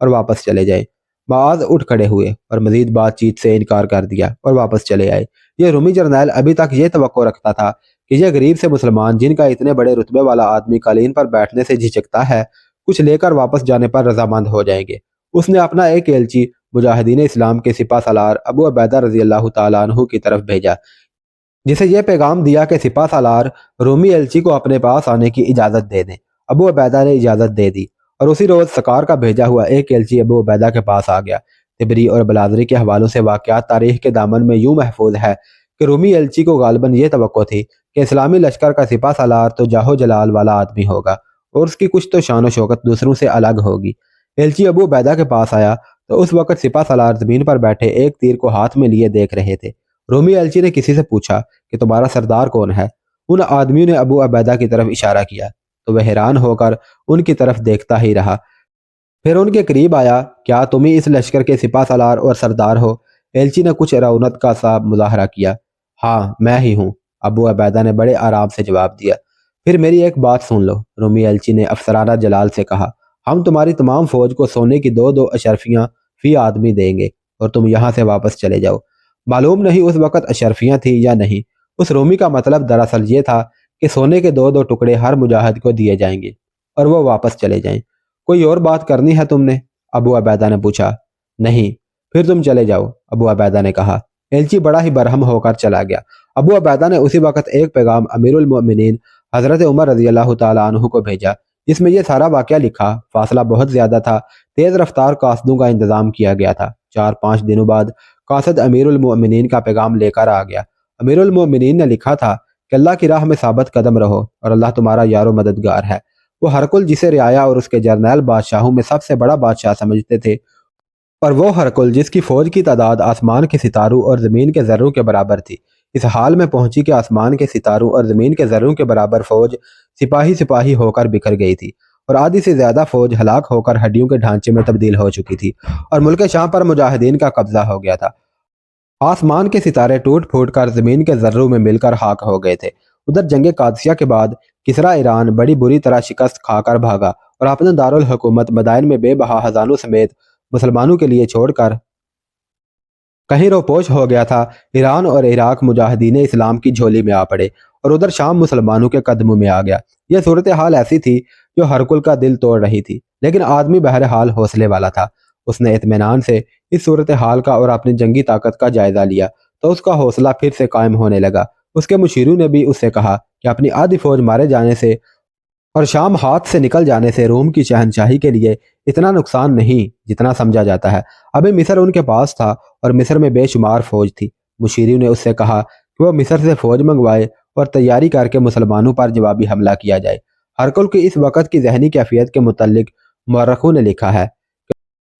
اور واپس چلے جائیں۔ معاذ اٹھ کھڑے ہوئے اور مزید بات چیت سے انکار کر دیا اور واپس چلے آئے۔ یہ رومی جرنیل ابھی تک یہ توقع رکھتا تھا کہ یہ غریب سے مسلمان جن کا اتنے بڑے رتبے والا آدمی قالین پر بیٹھنے سے جھجکتا ہے، کچھ لے کر واپس جانے پر رضامند ہو جائیں گے۔ اس نے اپنا ایک ایلچی مجاہدین اسلام کے سپہ سالار ابو عبیدہ رضی اللہ تعالیٰ عنہ کی طرف بھیجا، جسے یہ پیغام دیا کہ سپہ سالار رومی ایلچی کو اپنے پاس آنے کی اجازت دے دیں۔ ابو عبیدہ نے اجازت دے دی اور اسی روز سکار کا بھیجا ہوا ایک ایلچی ابو عبیدہ کے پاس آ گیا۔ طبری اور بلادری کے حوالوں سے واقعات تاریخ کے دامن میں یوں محفوظ ہے کہ رومی ایلچی کو غالباً یہ توقع تھی کہ اسلامی لشکر کا سپہ سالار تو جاہ و جلال والا آدمی ہوگا اور اس کی کچھ تو شان و شوکت دوسروں سے الگ ہوگی۔ ایلچی ابو عبیدہ کے پاس آیا تو اس وقت سپہ سالار زمین پر بیٹھے ایک تیر کو ہاتھ میں لیے دیکھ رہے تھے۔ رومی ایلچی نے کسی سے پوچھا کہ تمہارا سردار کون ہے؟ ان آدمیوں نے ابو عبیدہ کی طرف اشارہ کیا تو وہ حیران ہو کر ان کی طرف دیکھتا ہی رہا۔ پھر ان کے قریب آیا، کیا تم ہی اس لشکر کے سپہ سالار اور سردار ہو؟ ایلچی نے کچھ رعونت کا سا مظاہرہ کیا۔ ہاں میں ہی ہوں، ابو عبیدہ نے بڑے آرام سے جواب دیا۔ پھر میری ایک بات سن لو، رومی ایلچی نے افسرانہ جلال سے کہا، ہم تمہاری تمام فوج کو سونے کی 2 اشرفیاں فی آدمی دیں گے اور تم یہاں سے واپس چلے جاؤ۔ معلوم نہیں اس وقت اشرفیاں تھیں یا نہیں، اس رومی کا مطلب دراصل یہ تھا کہ سونے کے 2 ٹکڑے ہر مجاہد کو دیے جائیں گے اور وہ واپس چلے جائیں۔ کوئی اور بات کرنی ہے تم نے؟ ابو عبیدہ نے پوچھا۔ نہیں، پھر تم چلے جاؤ، ابو عبیدہ نے کہا۔ ایلچی بڑا ہی برہم ہو کر چلا گیا۔ ابو عبیدہ نے اسی وقت ایک پیغام امیر المؤمنین حضرت عمر رضی اللہ تعالیٰ عنہ کو بھیجا، جس میں یہ سارا واقعہ لکھا۔ فاصلہ بہت زیادہ تھا، تیز رفتار قاصدوں کا انتظام کیا گیا تھا۔ 4-5 دنوں بعد قاصد امیر المؤمنین کا پیغام لے کر آ گیا۔ امیر المؤمنین نے لکھا تھا کہ اللہ کی راہ میں ثابت قدم رہو اور اللہ تمہارا یار و مددگار ہے۔ وہ ہرکل جسے رعایا اور اس کے جرنیل بادشاہوں میں سب سے بڑا بادشاہ سمجھتے تھے، اور وہ ہرکل جس کی فوج کی تعداد آسمان کے ستاروں اور زمین کے ذروں کے برابر تھی، اس حال میں پہنچی کہ آسمان کے ستاروں اور زمین کے ذروں کے برابر فوج سپاہی ہو کر بکھر گئی تھی، اور آدھی سے زیادہ فوج ہلاک ہو کر ہڈیوں کے ڈھانچے میں تبدیل ہو چکی تھی، اور ملک شام پر مجاہدین کا قبضہ ہو گیا تھا۔ آسمان کے ستارے ٹوٹ پھوٹ کر زمین کے ذروں میں مل کر خاک ہو گئے تھے۔ ادھر جنگ قادسیہ کے بعد کسریٰ ایران بڑی بری طرح شکست کھا کر بھاگا اور اپنا دارالحکومت مدائن میں بے بہا خزانوں سمیت مسلمانوں کے لیے چھوڑ کر کہیں روپوش ہو گیا تھا۔ ایران اور عراق مجاہدین اسلام کی جھولی میں آ پڑے اور ادھر شام مسلمانوں کے قدموں میں آ گیا۔ یہ صورتحال ایسی تھی جو ہرکل کا دل توڑ رہی تھی، لیکن آدمی بہرحال حوصلے والا تھا۔ اس نے اطمینان سے اس صورتحال کا اور اپنی جنگی طاقت کا جائزہ لیا تو اس کا حوصلہ پھر سے قائم ہونے لگا۔ اس کے مشیروں نے بھی اس سے کہا کہ اپنی آدھی فوج مارے جانے سے اور شام ہاتھ سے نکل جانے سے روم کی شہنشاہی کے لیے اتنا نقصان نہیں جتنا سمجھا جاتا ہے۔ ابھی مصر ان کے پاس تھا اور مصر میں بے شمار فوج تھی۔ مشیروں نے اس سے کہا کہ وہ مصر سے فوج منگوائے اور تیاری کر کے مسلمانوں پر جوابی حملہ کیا جائے۔ ہرکل کی اس وقت کی ذہنی کیفیت کے متعلق مورخوں نے لکھا ہے کہ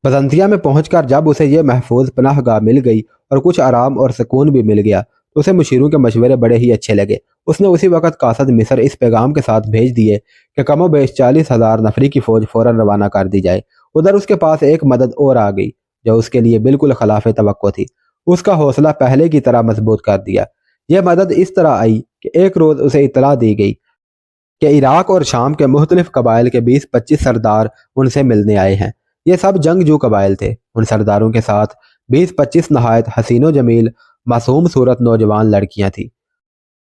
بزنطیہ میں پہنچ کر جب اسے یہ محفوظ پناہ گاہ مل گئی اور کچھ آرام اور سکون بھی مل گیا تو اسے مشیروں کے مشورے بڑے ہی اچھے لگے۔ اس نے اسی وقت قاصد مصر اس پیغام کے ساتھ بھیج دیے کہ کم و بیش 40,000 نفری کی فوج فوراً روانہ کر دی جائے۔ ادھر اس کے پاس ایک مدد اور آ گئی جو اس کے لیے بالکل خلاف توقع تھی۔ اس کا حوصلہ پہلے کی طرح مضبوط کر دیا۔ یہ مدد اس طرح آئی کہ ایک روز اسے اطلاع دی گئی کہ عراق اور شام کے مختلف قبائل کے 20-25 سردار ان سے ملنے آئے ہیں۔ یہ سب جنگجو قبائل تھے۔ ان سرداروں کے ساتھ 20-25 نہایت حسین و جمیل معصوم صورت نوجوان لڑکیاں تھیں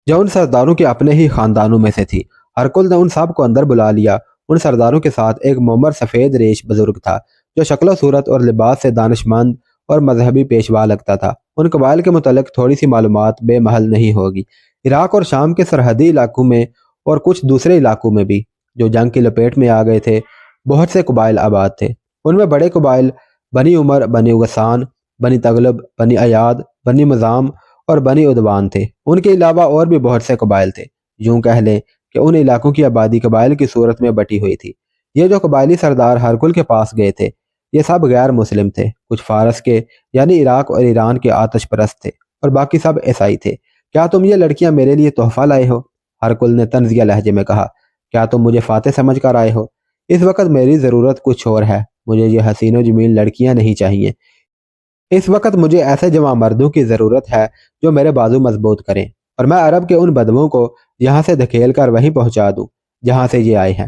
جو ان سرداروں کے اپنے ہی خاندانوں میں سے تھی۔ ہرکل نے ان سب کو اندر بلا لیا۔ ان سرداروں کے ساتھ ایک مومر سفید ریش بزرگ تھا جو شکل و صورت اور لباس سے دانشمند اور مذہبی پیشوا لگتا تھا۔ ان قبائل کے متعلق تھوڑی سی معلومات بے محل نہیں ہوگی۔ عراق اور شام کے سرحدی علاقوں میں اور کچھ دوسرے علاقوں میں بھی جو جنگ کی لپیٹ میں آ گئے تھے بہت سے قبائل آباد تھے۔ ان میں بڑے قبائل بنی عمر، بنی غسان، بنی تغلب، بنی ایاد، بنی مزام اور بنی عدوان تھے۔ ان کے علاوہ اور بھی بہت سے قبائل تھے۔ یوں کہہ لیں کہ ان علاقوں کی آبادی قبائل کی صورت میں بٹی ہوئی تھی۔ یہ جو قبائلی سردار ہرکل کے پاس گئے تھے یہ سب غیر مسلم تھے۔ کچھ فارس کے یعنی عراق اور ایران کے آتش پرست تھے اور باقی سب عیسائی تھے۔ کیا تم یہ لڑکیاں میرے لیے تحفہ لائے ہو؟ ہرکل نے طنزیہ لہجے میں کہا۔ کیا تم مجھے فاتح سمجھ کر آئے ہو؟ اس وقت میری ضرورت کچھ اور ہے۔ مجھے یہ حسین و جمیل لڑکیاں نہیں چاہیے۔ اس وقت مجھے ایسے جوان مردوں کی ضرورت ہے جو میرے بازو مضبوط کریں اور میں عرب کے ان بدووں کو یہاں سے دھکیل کر وہیں پہنچا دوں جہاں سے یہ آئے ہیں۔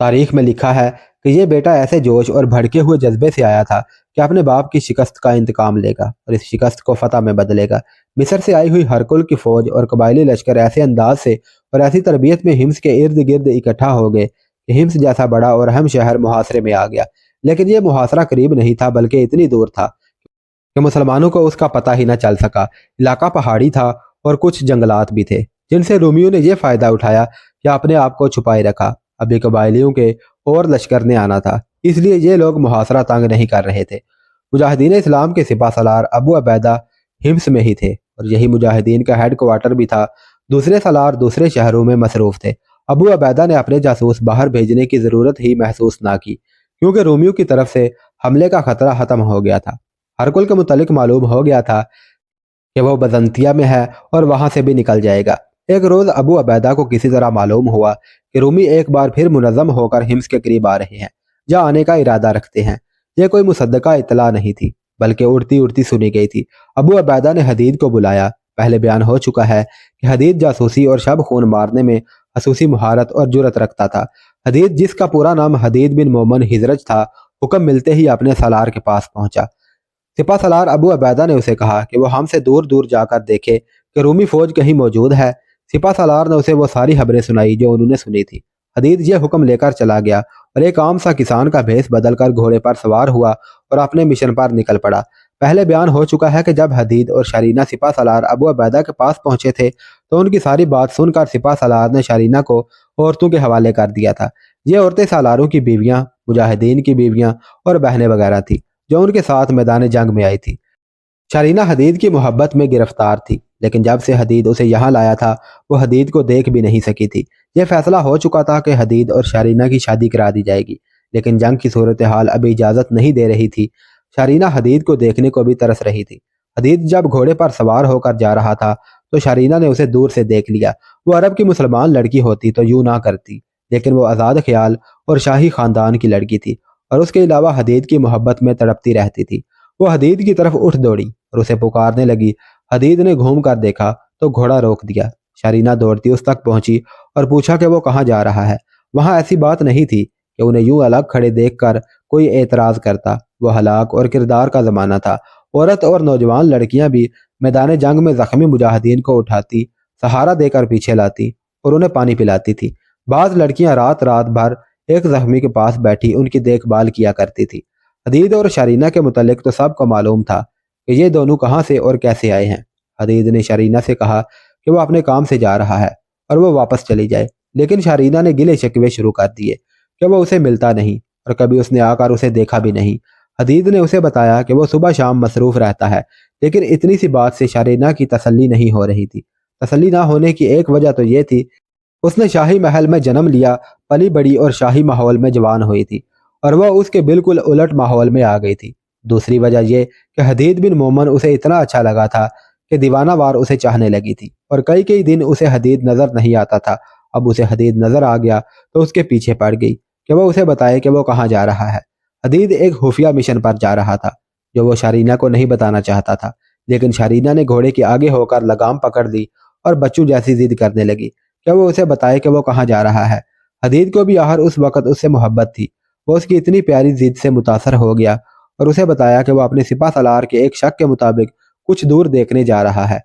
تاریخ میں لکھا ہے کہ یہ بیٹا ایسے جوش اور بھڑکے ہوئے جذبے سے آیا تھا کہ اپنے باپ کی شکست کا انتقام لے گا اور اس شکست کو فتح میں بدلے گا۔ مصر سے آئی ہوئی ہرکل کی فوج اور قبائلی لشکر ایسے انداز سے اور ایسی تربیت میں ہمس کے ارد گرد اکٹھا ہو گئے کہ ہمس جیسا بڑا اور اہم شہر محاصرے میں آ گیا۔ لیکن یہ محاصرہ قریب نہیں تھا بلکہ اتنی دور تھا کہ مسلمانوں کو اس کا پتہ ہی نہ چل سکا۔ علاقہ پہاڑی تھا اور کچھ جنگلات بھی تھے جن سے رومیوں نے یہ فائدہ اٹھایا کہ اپنے آپ کو چھپائے رکھا۔ ابھی قبائلیوں کے اور لشکر نے آنا تھا، اس لیے یہ لوگ محاصرہ تنگ نہیں کر رہے تھے۔ مجاہدین اسلام کے سپہ سالار ابو عبیدہ ہمس میں ہی تھے اور یہی مجاہدین کا ہیڈ کوارٹر بھی تھا۔ دوسرے سالار دوسرے شہروں میں مصروف تھے۔ ابو عبیدہ نے اپنے جاسوس باہر بھیجنے کی ضرورت ہی محسوس نہ کی کیونکہ رومیوں کی طرف سے حملے کا خطرہ ختم ہو گیا تھا۔ ہرکل کے متعلق معلوم ہو گیا تھا کہ وہ بزنطیہ میں ہے اور وہاں سے بھی نکل جائے گا۔ ایک روز ابو عبیدہ کو کسی طرح معلوم ہوا کہ رومی ایک بار پھر منظم ہو کر ہمس کے قریب آ رہے ہیں یا آنے کا ارادہ رکھتے ہیں۔ یہ کوئی مصدقہ اطلاع نہیں تھی بلکہ اڑتی اڑتی سنی گئی تھی۔ ابو عبیدہ نے حدید کو بلایا۔ پہلے بیان ہو چکا ہے کہ حدید جاسوسی اور شب خون مارنے میں خصوصی مہارت اور جرت رکھتا تھا۔ حدید، جس کا پورا نام حدید بن مومن ہزرج تھا، حکم ملتے ہی اپنے سالار کے پاس پہنچا۔ سپہ سالار ابو عبیدہ نے اسے کہا کہ وہ ہم سے دور دور جا کر دیکھے کہ رومی فوج کہیں موجود ہے۔ سپہ سالار نے اسے وہ ساری خبریں سنائی جو انہوں نے سنی تھی۔ حدید یہ حکم لے کر چلا گیا اور ایک عام سا کسان کا بھیس بدل کر گھوڑے پر سوار ہوا اور اپنے مشن پر نکل پڑا۔ پہلے بیان ہو چکا ہے کہ جب حدید اور شرینہ سپہ سالار ابو عبیدہ کے پاس پہنچے تھے تو ان کی ساری بات سن کر سپہ سالار نے شرینہ کو عورتوں کے حوالے کر دیا تھا۔ یہ عورتیں سالاروں کی بیویاں، مجاہدین کی بیویاں اور بہنیں وغیرہ تھی جو ان کے ساتھ میدان جنگ میں آئی تھی۔ شرینہ حدید کی محبت میں گرفتار تھی، لیکن جب سے حدید اسے یہاں لایا تھا وہ حدید کو دیکھ بھی نہیں سکی تھی۔ یہ فیصلہ ہو چکا تھا کہ حدید اور شرینہ کی شادی کرا دی جائے گی، لیکن جنگ کی صورتحال ابھی اجازت نہیں دے رہی تھی۔ شرینہ حدید کو دیکھنے کو بھی ترس رہی تھی۔ حدید جب گھوڑے پر سوار ہو کر جا رہا تھا تو شرینہ نے اسے دور سے دیکھ لیا۔ وہ عرب کی مسلمان لڑکی ہوتی تو یوں نہ کرتی، لیکن وہ آزاد خیال اور شاہی خاندان کی لڑکی تھی اور اس کے علاوہ حدید کی محبت میں تڑپتی رہتی تھی۔ وہ حدید کی طرف اٹھ دوڑی اور اسے پکارنے لگی۔ حدید نے گھوم کر دیکھا تو گھوڑا روک دیا۔ شرینہ دوڑتی اس تک پہنچی اور پوچھا کہ وہ کہاں جا رہا ہے۔ وہاں ایسی بات نہیں تھی کہ انہیں یوں الگ کھڑے دیکھ کر کوئی اعتراض کرتا۔ وہ ہلاک اور کردار کا زمانہ تھا۔ عورت اور نوجوان لڑکیاں بھی میدان جنگ میں زخمی مجاہدین کو اٹھاتی، سہارا دے کر پیچھے لاتی اور انہیں پانی پلاتی تھی۔ بعض لڑکیاں رات رات بھر ایک زخمی کے پاس بیٹھی ان کی دیکھ بھال کیا کرتی تھی۔ حدید اور شرینہ کے متعلق تو سب کو معلوم تھا کہ یہ دونوں کہاں سے اور کیسے آئے ہیں۔ حدید نے شرینہ سے کہا کہ وہ اپنے کام سے جا رہا ہے اور وہ واپس چلی جائے، لیکن شرینہ نے گلے شکوے شروع کر دیے کہ وہ اسے ملتا نہیں اور کبھی اس نے آ کر اسے دیکھا بھی نہیں۔ حدید نے اسے بتایا کہ وہ صبح شام مصروف رہتا ہے، لیکن اتنی سی بات سے شرینہ کی تسلی نہیں ہو رہی تھی۔ تسلی نہ ہونے کی ایک وجہ تو یہ تھی اس نے شاہی محل میں جنم لیا، پلی بڑی اور شاہی ماحول میں جوان ہوئی تھی اور وہ اس کے بالکل الٹ ماحول میں آ گئی تھی۔ دوسری وجہ یہ کہ حدید بن مومن اسے اتنا اچھا لگا تھا کہ دیوانہ وار اسے چاہنے لگی تھی اور کئی دن اسے حدید نظر نہیں آتا تھا۔ اب اسے حدید نظر آ گیا تو اس کے پیچھے پڑ گئی کہ وہ اسے بتائے کہ وہ کہاں جا رہا ہے۔ حدید ایک خفیہ مشن پر جا رہا تھا جو وہ شرینہ کو نہیں بتانا چاہتا تھا، لیکن شرینہ نے گھوڑے کے آگے ہو کر لگام پکڑ دی اور بچوں جیسی ضد کرنے لگی کہ وہ اسے بتائے کہ وہ کہاں جا رہا ہے۔ حدید کو بھی آخر اس وقت اس سے محبت تھی۔ وہ اس کی اتنی پیاری ضد سے متاثر ہو گیا اور اسے بتایا کہ وہ اپنے سپہ سالار کے ایک شک کے مطابق کچھ دور دیکھنے جا رہا ہے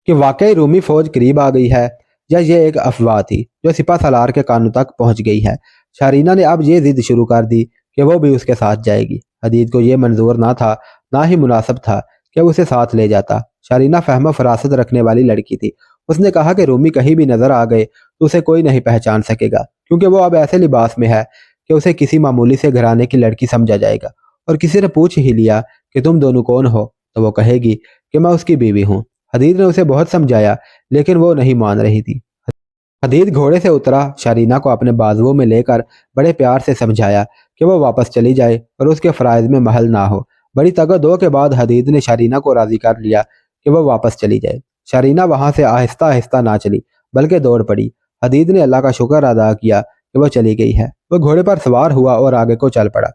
کہ واقعی رومی فوج قریب آ گئی ہے یا یہ ایک افواہ تھی جو سپہ سالار کے کانوں تک پہنچ گئی ہے۔ شرینہ نے اب یہ ضد شروع کر دی کہ وہ بھی اس کے ساتھ جائے گی۔ حدید کو یہ منظور نہ تھا، نہ ہی مناسب تھا کہ اسے ساتھ لے جاتا۔ شرینہ فہم و فراست رکھنے والی لڑکی تھی۔ اس نے کہا کہ رومی کہیں بھی نظر آ گئے تو اسے کوئی نہیں پہچان سکے گا، کیونکہ وہ اب ایسے لباس میں ہے کہ اسے کسی معمولی سے گھرانے کی لڑکی سمجھا جائے گا، اور کسی نے پوچھ ہی لیا کہ تم دونوں کون ہو تو وہ کہے گی کہ میں اس کی بیوی ہوں۔ حدید نے اسے بہت سمجھایا لیکن وہ نہیں مان رہی تھی۔ حدید گھوڑے سے اترا، شرینہ کو اپنے بازوؤں میں لے کر بڑے پیار سے سمجھایا کہ وہ واپس چلی جائے اور اس کے فرائض میں محل نہ ہو۔ بڑی تگدو کے بعد حدید نے شرینہ کو راضی کر لیا کہ وہ واپس چلی جائے۔ شرینہ وہاں سے آہستہ آہستہ نہ چلی بلکہ دوڑ پڑی۔ حدید نے اللہ کا شکر ادا کیا کہ وہ چلی گئی ہے۔ وہ گھوڑے پر سوار ہوا اور آگے کو چل پڑا۔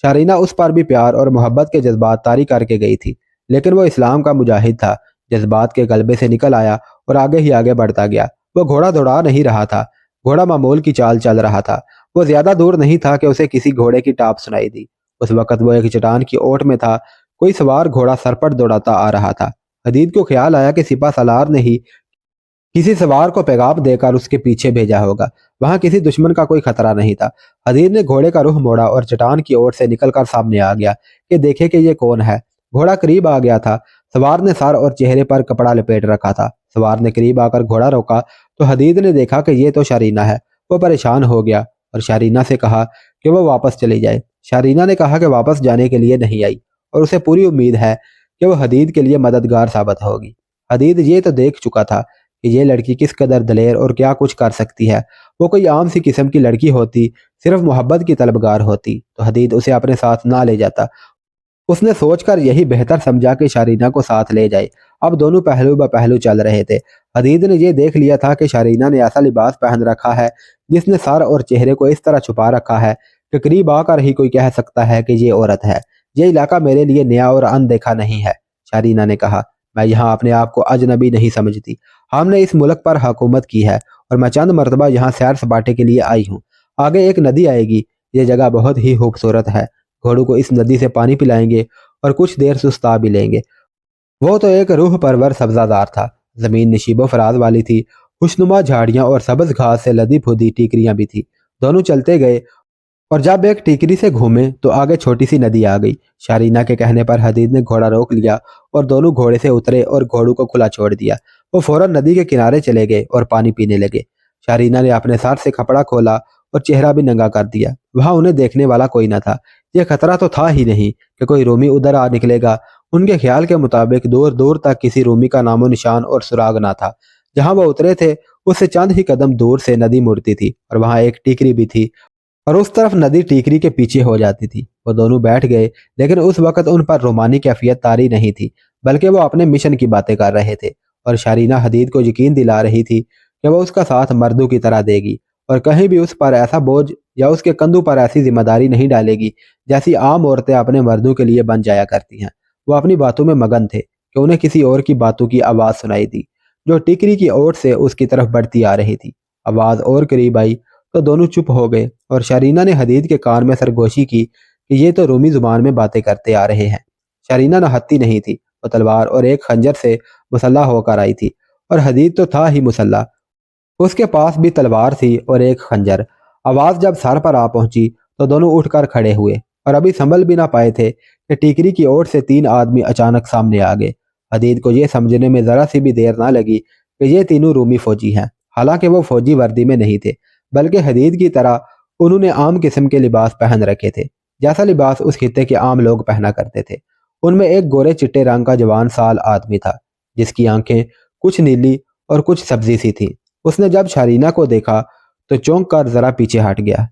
شرینہ اس پر بھی پیار اور محبت کے جذبات طاری کر کے گئی تھی، لیکن وہ اسلام کا مجاہد تھا۔ جذبات کے غلبے سے نکل آیا اور آگے ہی آگے بڑھتا گیا۔ وہ گھوڑا دوڑا نہیں رہا تھا، گھوڑا معمول کی چال چل رہا تھا۔ وہ زیادہ دور نہیں تھا کہ اسے کسی گھوڑے کی ٹاپ سنائی دی۔ اس وقت وہ ایک چٹان کی اوٹ میں تھا۔ کوئی سوار گھوڑا سرپٹ دوڑاتا آ رہا تھا۔ حدید کو خیال آیا کہ سپہ سالار نے ہی کسی سوار کو پیغام دے کر اس کے پیچھے بھیجا ہوگا۔ وہاں کسی دشمن کا کوئی خطرہ نہیں تھا۔ حدید نے گھوڑے کا رخ موڑا اور چٹان کی اوٹ سے نکل کر سامنے آ گیا کہ دیکھے کہ یہ کون ہے۔ گھوڑا قریب آ گیا تھا۔ سوار نے سر اور چہرے پر کپڑا لپیٹ رکھا تھا۔ سوار نے قریب آ کر گھوڑا روکا تو حدید نے دیکھا کہ یہ تو شارینہ ہے۔ وہ پریشان ہو گیا اور شارینہ سے کہا کہ وہ واپس چلی جائے۔ شارینہ نے کہا کہ واپس جانے کے لیے نہیں آئی اور اسے پوری امید ہے کہ وہ حدید کے لیے مددگار ثابت ہوگی۔ حدید یہ تو دیکھ چکا تھا کہ یہ لڑکی کس قدر دلیر اور کیا کچھ کر سکتی ہے۔ وہ کوئی عام سی قسم کی لڑکی ہوتی، صرف محبت کی طلبگار ہوتی تو حدید اسے اپنے ساتھ نہ لے جاتا۔ اس نے سوچ کر یہی بہتر سمجھا کہ شارینہ کو ساتھ لے جائے۔ اب دونوں پہلو بہ پہلو چل رہے تھے۔ حدید نے یہ دیکھ لیا تھا کہ شارینہ نے ایسا لباس پہن رکھا ہے جس نے سر اور چہرے کو اس طرح چھپا رکھا ہے کہ قریب آ کر ہی کوئی کہہ سکتا ہے کہ یہ عورت ہے۔ یہ علاقہ میرے لیے نیا اور اندیکھا نہیں ہے، شارینہ نے کہا۔ میں یہاں اپنے آپ کو اجنبی نہیں سمجھتی۔ ہم نے اس ملک پر حکومت کی ہے اور میں چند مرتبہ یہاں سیر سپاٹے کے لیے آئی ہوں۔ آگے ایک ندی آئے گی، یہ جگہ بہت ہی خوبصورت ہے۔ گھوڑوں کو اس ندی سے پانی پلائیں گے اور کچھ دیر سستا بھی لیں گے۔ وہ تو ایک روح پرور سبزہ دار تھا۔ زمین نشیب و فراز والی تھی۔ خوشنما جھاڑیاں اور سبز گھاس سے لدی پھودی ٹیکریاں بھی تھی۔ دونوں چلتے گئے اور جب ایک ٹیکری سے گھومے تو آگے چھوٹی سی ندی آ گئی۔ شارینہ کے کہنے پر حدید نے گھوڑا روک لیا اور دونوں گھوڑے سے اترے اور گھوڑوں کو کھلا چھوڑ دیا۔ وہ فوراً ندی کے کنارے چلے گئے اور پانی پینے لگے۔ شارینہ نے اپنے سر سے کپڑا کھولا اور چہرہ بھی ننگا کر دیا۔ وہاں انہیں دیکھنے والا کوئی نہ تھا۔ یہ خطرہ تو تھا ہی نہیں کہ کوئی رومی ادھر آ نکلے گا۔ ان کے خیال کے مطابق دور دور تک کسی رومی کا نام و نشان اور سراغ نہ تھا۔ جہاں وہ اترے تھے اس سے چند ہی قدم دور سے ندی مڑتی تھی اور وہاں ایک ٹیکری بھی تھی اور اس طرف ندی ٹیکری کے پیچھے ہو جاتی تھی۔ وہ دونوں بیٹھ گئے، لیکن اس وقت ان پر رومانی کیفیت طاری نہیں تھی، بلکہ وہ اپنے مشن کی باتیں کر رہے تھے اور شارینہ حدید کو یقین دلا رہی تھی کہ وہ اس کا ساتھ مردوں کی طرح دے گی اور کہیں بھی اس پر ایسا بوجھ یا اس کے کندھوں پر ایسی ذمہ داری نہیں ڈالے گی جیسی عام عورتیں اپنے مردوں کے لیے بن جایا کرتی ہیں۔ وہ اپنی باتوں میں مگن تھے کہ انہیں کسی اور کی باتوں کی آواز سنائی دی جو ٹیکری کی اوٹ سے اس کی طرف بڑھتی آ رہی تھی۔ آواز اور قریب آئی تو دونوں چپ ہو گئے اور شارینہ نے حدید کے کان میں سرگوشی کی کہ یہ تو رومی زبان میں باتیں کرتے آ رہے ہیں۔ شارینہ نہتی نہیں تھی، وہ تلوار اور ایک خنجر سے مسلح ہو کر آئی تھی اور حدید تو تھا ہی مسلح، اس کے پاس بھی تلوار تھی اور ایک خنجر۔ آواز جب سر پر آ پہنچی تو دونوں اٹھ کر کھڑے ہوئے اور ابھی سنبھل بھی نہ پائے تھے کہ ٹیکری کی اوٹ سے 3 آدمی اچانک سامنے آ گئے۔ حدید کو یہ سمجھنے میں ذرا سی بھی دیر نہ لگی کہ یہ تینوں رومی فوجی ہیں، حالانکہ وہ فوجی وردی میں نہیں تھے، بلکہ حدید کی طرح انہوں نے عام قسم کے لباس پہن رکھے تھے، جیسا لباس اس خطے کے عام لوگ پہنا کرتے تھے۔ ان میں ایک گورے چٹے رنگ کا جوان سال آدمی تھا جس کی آنکھیں کچھ نیلی اور کچھ سبزی سی تھیں۔ اس نے جب شارینہ کو دیکھا تو چونک کر ذرا پیچھے ہٹ گیا۔